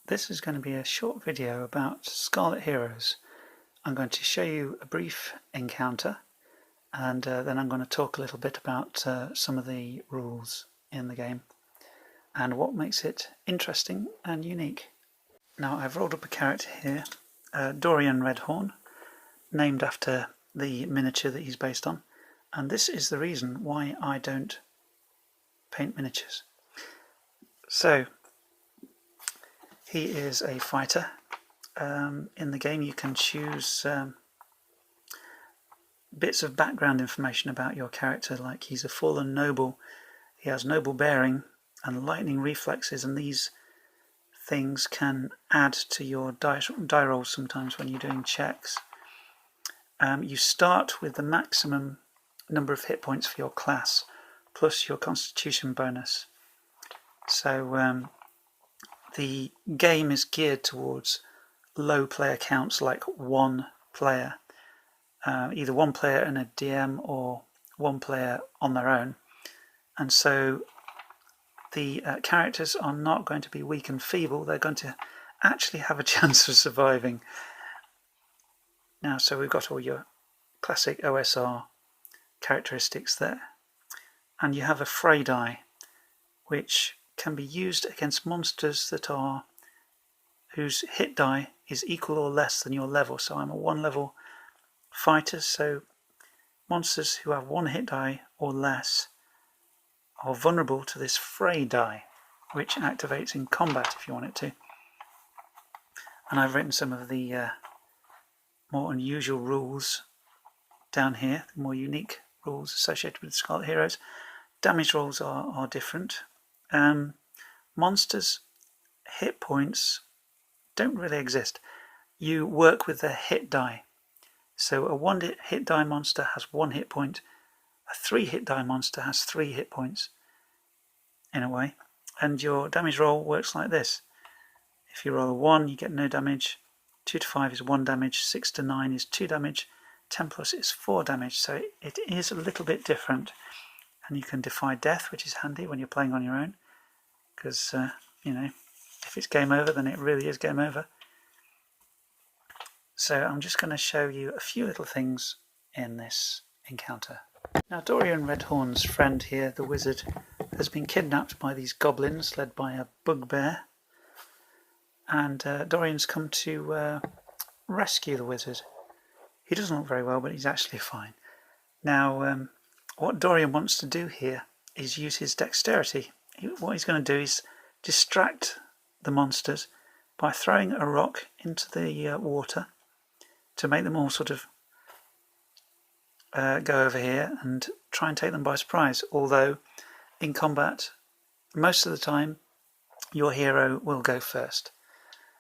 This is going to be a short video about Scarlet Heroes. I'm going to show you a brief encounter and then I'm going to talk a little bit about some of the rules in the game and what makes it interesting and unique. Now I've rolled up a character here, Dorian Redhorn, named after the miniature that he's based on, and this is the reason why I don't paint miniatures. So he is a fighter. In the game you can choose bits of background information about your character, like he's a fallen noble, he has noble bearing and lightning reflexes, and these things can add to your die rolls sometimes when you're doing checks. You start with the maximum number of hit points for your class plus your constitution bonus. So the game is geared towards low player counts, like one player, either one player and a DM or one player on their own, and so the characters are not going to be weak and feeble, they're going to actually have a chance of surviving. Now, so we've got all your classic OSR characteristics there, and you have a fray die, which can be used against monsters that are whose hit die is equal or less than your level. So I'm a 1 level fighter, so monsters who have 1 hit die or less are vulnerable to this fray die, which activates in combat if you want it to. And I've written some of the more unusual rules down here, the more unique rules associated with the Scarlet Heroes. Damage rolls are different. Monsters' hit points don't really exist. You work with the hit die. So a 1 hit die monster has 1 hit point, a 3 hit die monster has 3 hit points, in a way. And your damage roll works like this. If you roll a 1, you get no damage, 2 to 5 is 1 damage, 6 to 9 is 2 damage, 10 plus is 4 damage, so it is a little bit different. And you can defy death, which is handy when you're playing on your own, because, you know, if it's game over, then it really is game over. So I'm just going to show you a few little things in this encounter. Now, Dorian Redhorn's friend here, the wizard, has been kidnapped by these goblins led by a bugbear, and Dorian's come to rescue the wizard. He doesn't look very well, but he's actually fine. Now, what Dorian wants to do here is use his dexterity. What he's going to do is distract the monsters by throwing a rock into the water to make them all sort of go over here and try and take them by surprise. Although in combat, most of the time, your hero will go first,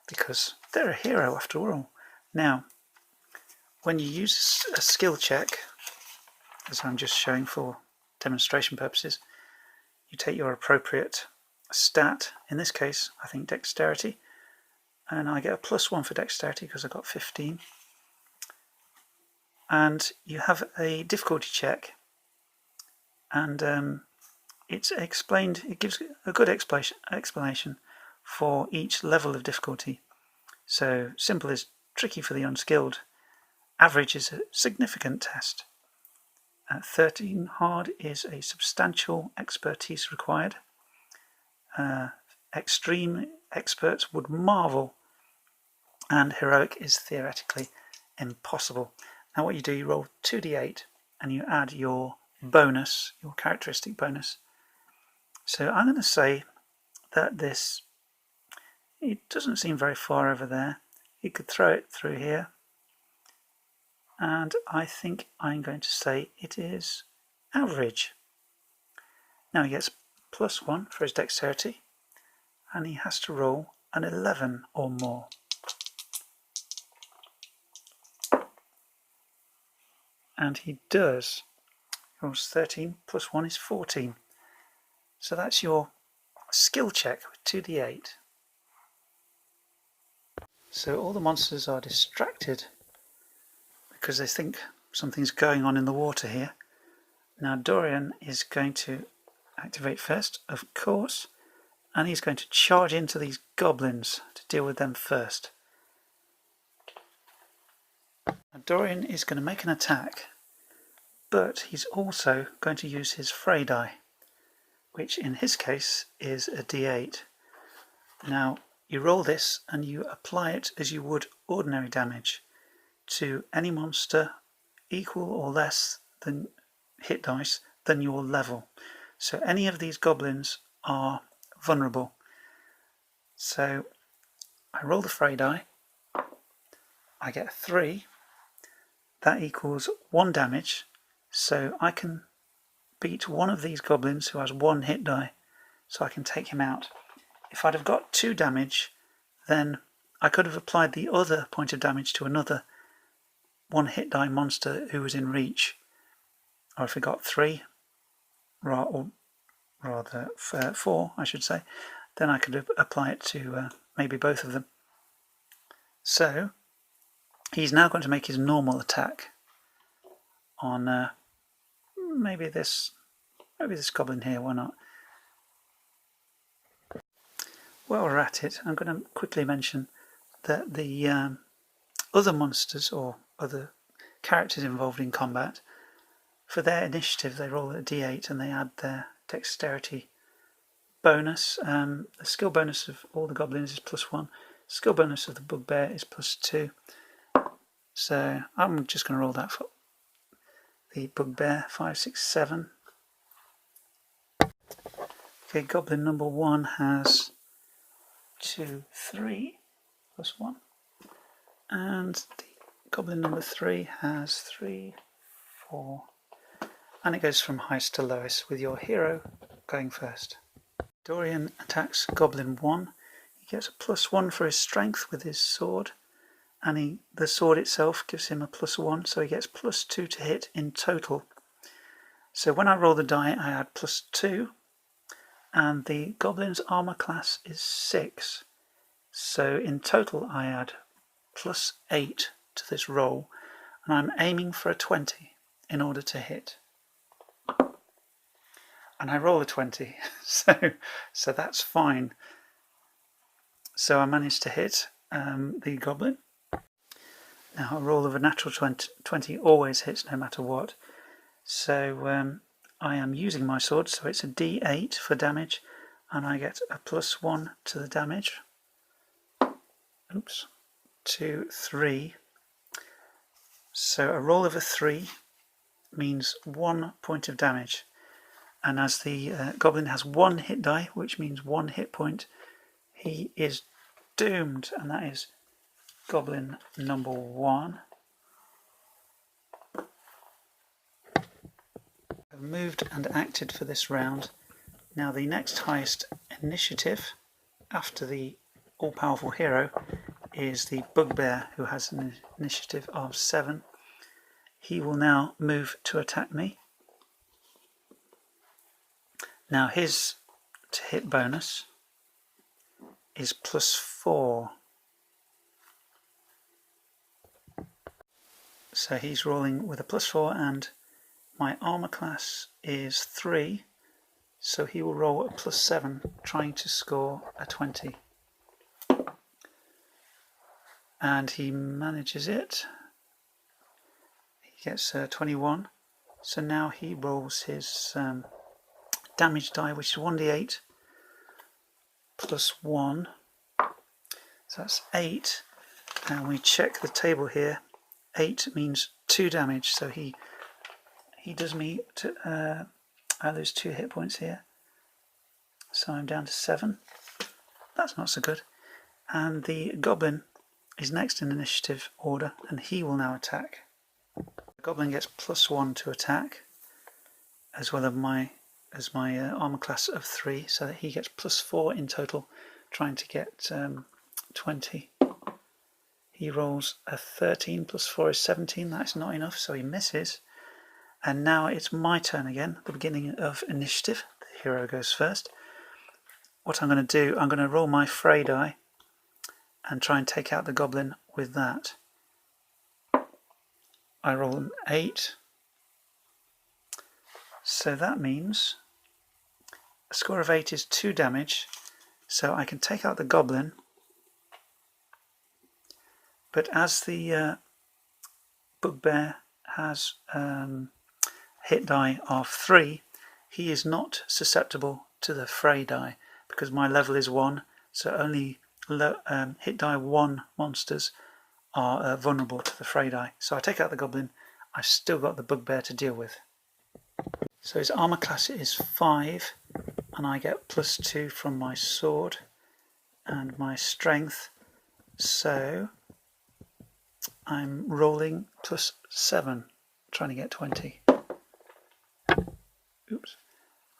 because they're a hero after all. Now, when you use a skill check, as I'm just showing for demonstration purposes, you take your appropriate stat. In this case, I think dexterity, and I get a +1 for dexterity because I got 15. And you have a difficulty check, and it's explained. It gives a good explanation for each level of difficulty. So simple is tricky for the unskilled. Average is a significant test. 13 hard is a substantial expertise required. Extreme experts would marvel, and heroic is theoretically impossible. Now what you do, you roll 2d8 and you add your bonus, your characteristic bonus. So I'm going to say that this, it doesn't seem very far over there. You could throw it through here. And I think I'm going to say it is average. Now he gets +1 for his dexterity, and he has to roll an 11 or more. And he does. He rolls 13, +1 is 14. So that's your skill check with 2d8. So all the monsters are distracted because they think something's going on in the water here. Now Dorian is going to activate first, of course, and he's going to charge into these goblins to deal with them first. Now Dorian is going to make an attack, but he's also going to use his fray die, which in his case is a d8. Now you roll this and you apply it as you would ordinary damage to any monster equal or less than hit dice than your level. So any of these goblins are vulnerable. So I roll the fray die, I get a 3, that equals 1 damage, so I can beat one of these goblins who has 1 hit die, so I can take him out. If I'd have got 2 damage, then I could have applied the other point of damage to another 1 hit die monster who was in reach. Or if I got 3, or rather 4 I should say, then I could apply it to maybe both of them. So he's now going to make his normal attack on maybe this goblin here, why not? While we're at it, I'm going to quickly mention that the other monsters or other characters involved in combat, for their initiative they roll a d8 and they add their dexterity bonus. The skill bonus of all the goblins is +1. Skill bonus of the bugbear is +2. So I'm just going to roll that for the bugbear. 5, 6, 7. Okay, goblin number 1 has 2, 3 +1, and the goblin number 3 has 3, 4, and it goes from highest to lowest with your hero going first. Dorian attacks goblin 1. He gets a +1 for his strength with his sword, and the sword itself gives him a +1, so he gets +2 to hit in total. So when I roll the die I add +2, and the goblin's armor class is 6, so in total I add +8 to this roll, and I'm aiming for a 20 in order to hit. And I roll a 20, so that's fine. So I managed to hit the goblin. Now a roll of a natural 20 always hits no matter what. So I am using my sword, so it's a d8 for damage, and I get a +1 to the damage. Oops, 2, 3. So a roll of a 3 means 1 point of damage. And as the goblin has 1 hit die, which means 1 hit point, he is doomed, and that is goblin number 1. I've moved and acted for this round. Now the next highest initiative after the all-powerful hero is the bugbear, who has an initiative of 7. He will now move to attack me. Now his to hit bonus is +4. So he's rolling with a +4, and my armor class is 3, so he will roll a +7, trying to score a 20. And he manages it. He gets 21. So now he rolls his damage die, which is 1d8 +1. So that's 8. And we check the table here. 8 means 2 damage, so he does me to I lose 2 hit points here, so I'm down to 7. That's not so good. And the goblin is next in initiative order, and he will now attack. The goblin gets +1 to attack, as well as my armor class of 3, so that he gets +4 in total, trying to get 20. He rolls a 13, +4 is 17. That's not enough, so he misses. And now it's my turn again, the beginning of initiative. The hero goes first. What I'm going to do, I'm going to roll my fray die and try and take out the goblin with that. I roll an 8. So that means a score of 8 is 2 damage, So I can take out the goblin, but as the bugbear has hit die of 3, he is not susceptible to the fray die because my level is 1, so only hit die 1 monsters are vulnerable to the fray die. So I take out the goblin, I've still got the bugbear to deal with. So his armor class is 5, and I get +2 from my sword and my strength, so I'm rolling +7, trying to get 20. Oops.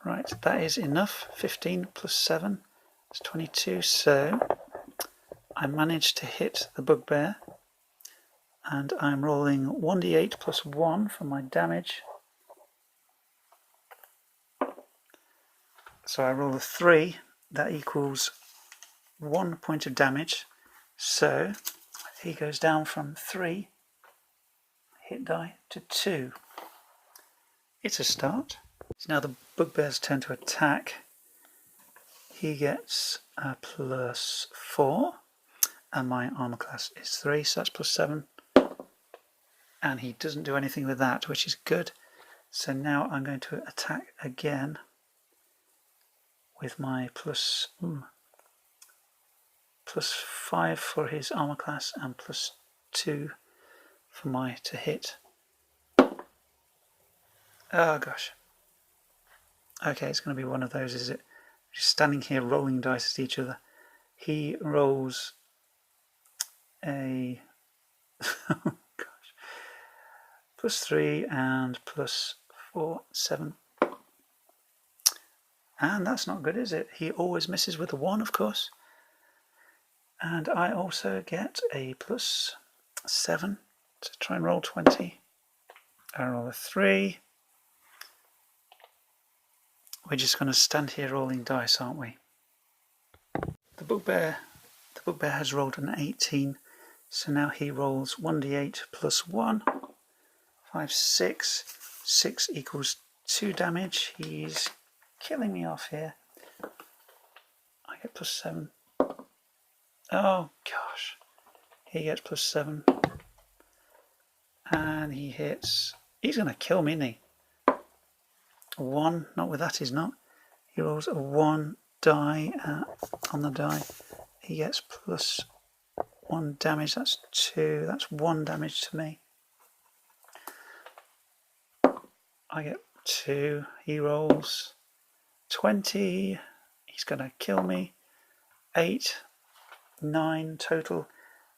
Right, that is enough. 15 plus 7 is 22, so I managed to hit the bugbear, and I'm rolling 1d8 plus 1 for my damage. So I roll a 3, that equals 1 point of damage, so he goes down from 3 hit die to 2. It's a start. So now the bugbear's turn to attack. He gets a +4, and my armor class is 3, so that's +7. And he doesn't do anything with that, which is good. So now I'm going to attack again with my +5 for his armor class and +2 for my to hit. Oh gosh. Okay, it's going to be one of those, is it? Just standing here rolling dice at each other. He rolls a oh gosh, +3 and +4, 7. And that's not good, is it? He always misses with a 1, of course. And I also get a +7 to try and roll 20. I roll a 3. We're just going to stand here rolling dice, aren't we? The bugbear has rolled an 18, so now he rolls 1d8 plus 1, 5, 6. 6 equals 2 damage. He's killing me off here. I get +7. Oh gosh. He gets +7. And he hits. He's going to kill me, isn't he? 1, not with that, he's not. He rolls a 1 die on the die. He gets +1 damage. That's 2. That's 1 damage to me. I get 2. He rolls 20. He's going to kill me. 8, 9 total.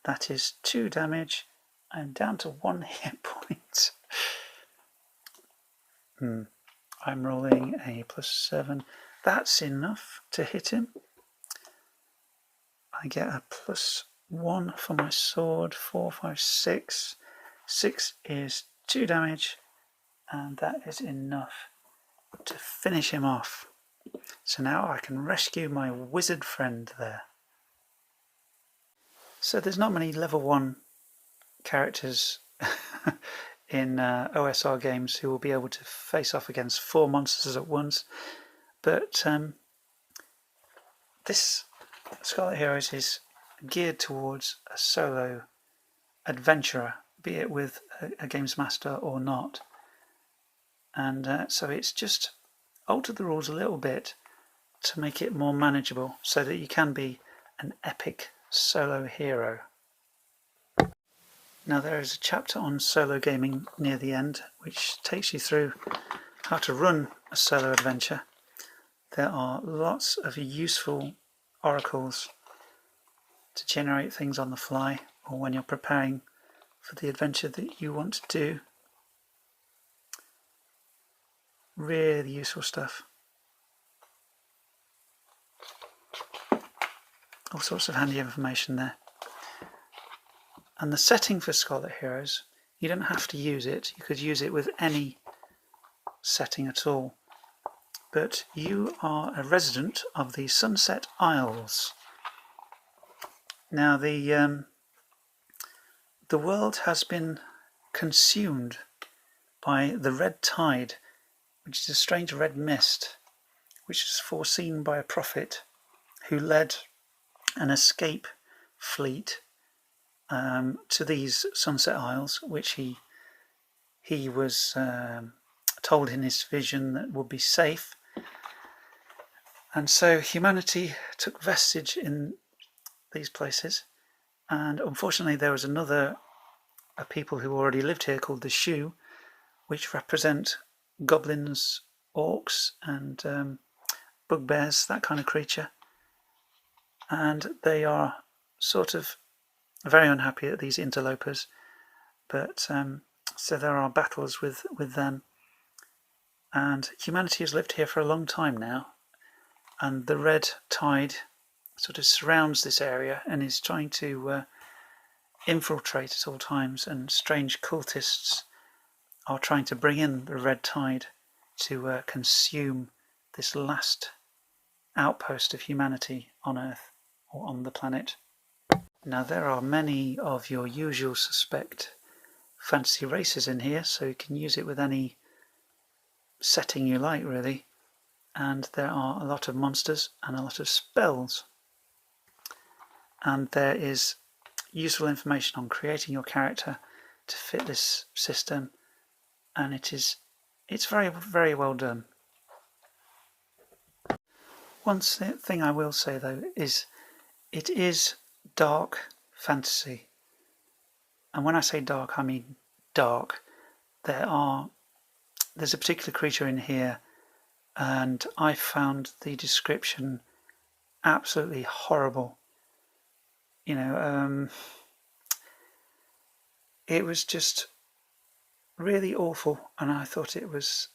That is 2 damage. I'm down to 1 hit point. I'm rolling a +7. That's enough to hit him. I get a +1 for my sword. 4, 5, 6. 6 is 2 damage, and that is enough to finish him off. So now I can rescue my wizard friend there. So there's not many level 1 characters in OSR games who will be able to face off against 4 monsters at once, but this Scarlet Heroes is geared towards a solo adventurer, be it with a games master or not, and so it's just altered the rules a little bit to make it more manageable so that you can be an epic solo hero. Now there is a chapter on solo gaming near the end which takes you through how to run a solo adventure. There are lots of useful oracles to generate things on the fly or when you're preparing for the adventure that you want to do. Really useful stuff. All sorts of handy information there. And the setting for Scarlet Heroes, you don't have to use it. You could use it with any setting at all. But you are a resident of the Sunset Isles. Now the world has been consumed by the red tide, which is a strange red mist, which is foreseen by a prophet who led an escape fleet to these Sunset Isles, which he was told in his vision that would be safe. And so humanity took vestige in these places, and unfortunately there was a people who already lived here called the Shu, which represent goblins, orcs, and bugbears, that kind of creature. And they are sort of very unhappy at these interlopers, but so there are battles with them. And humanity has lived here for a long time now, and the red tide sort of surrounds this area and is trying to infiltrate at all times, and strange cultists are trying to bring in the red tide to consume this last outpost of humanity on Earth, or on the planet. Now there are many of your usual suspect fantasy races in here, so you can use it with any setting you like, really. And there are a lot of monsters and a lot of spells. And there is useful information on creating your character to fit this system, and it's very, very well done. One thing I will say though is it is dark fantasy, and when I say dark I mean dark. There's a particular creature in here, and I found the description absolutely horrible. You know, it was just really awful, and I thought it was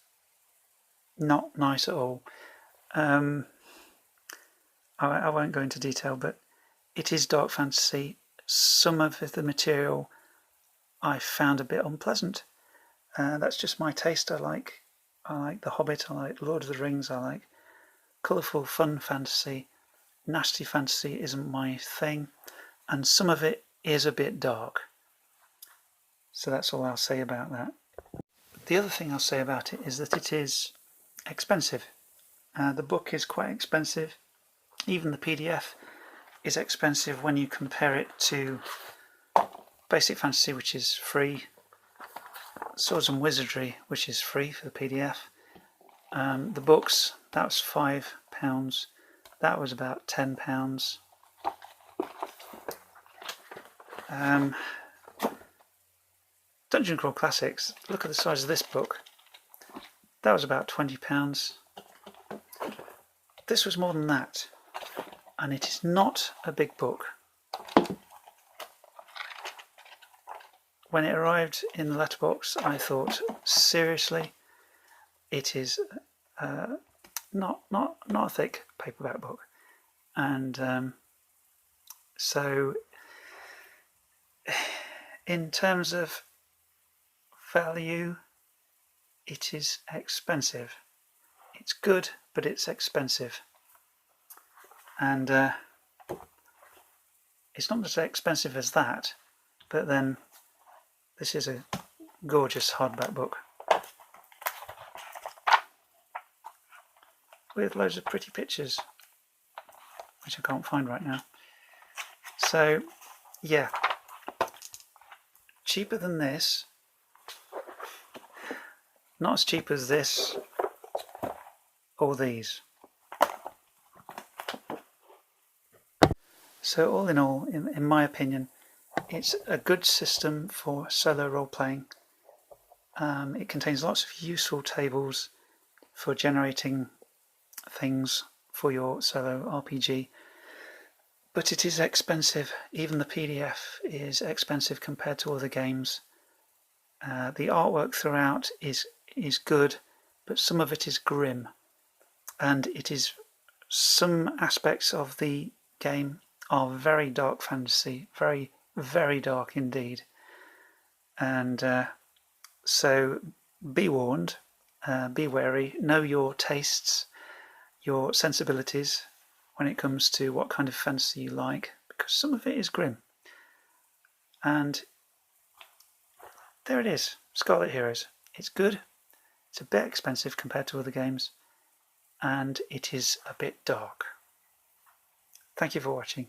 not nice at all. I won't go into detail, but it is dark fantasy. Some of the material I found a bit unpleasant. That's just my taste. I like The Hobbit, I like Lord of the Rings, I like colourful, fun fantasy. Nasty fantasy isn't my thing, and some of it is a bit dark. So that's all I'll say about that. The other thing I'll say about it is that it is expensive. The book is quite expensive. Even the PDF is expensive when you compare it to Basic Fantasy, which is free, Swords and Wizardry, which is free for the PDF. The books, that was £5. That was about £10. Dungeon Crawl Classics, look at the size of this book. That was about £20. This was more than that, and it is not a big book. When it arrived in the letterbox, I thought, seriously, it is not a thick paperback book, and so in terms of value, it is expensive. It's good, but it's expensive, and it's not as expensive as that, but then this is a gorgeous hardback book with loads of pretty pictures, which I can't find right now. So yeah, cheaper than this, not as cheap as this or these. So all in all, in my opinion, it's a good system for solo role-playing. It contains lots of useful tables for generating things for your solo RPG, but it is expensive. Even the PDF is expensive compared to other games. The artwork throughout is good, but some of it is grim, and some aspects of the game are very dark fantasy, very, very dark indeed. And so be warned, be wary, know your tastes, your sensibilities when it comes to what kind of fantasy you like, because some of it is grim. And there it is, Scarlet Heroes. It's good, it's a bit expensive compared to other games, and it is a bit dark. Thank you for watching.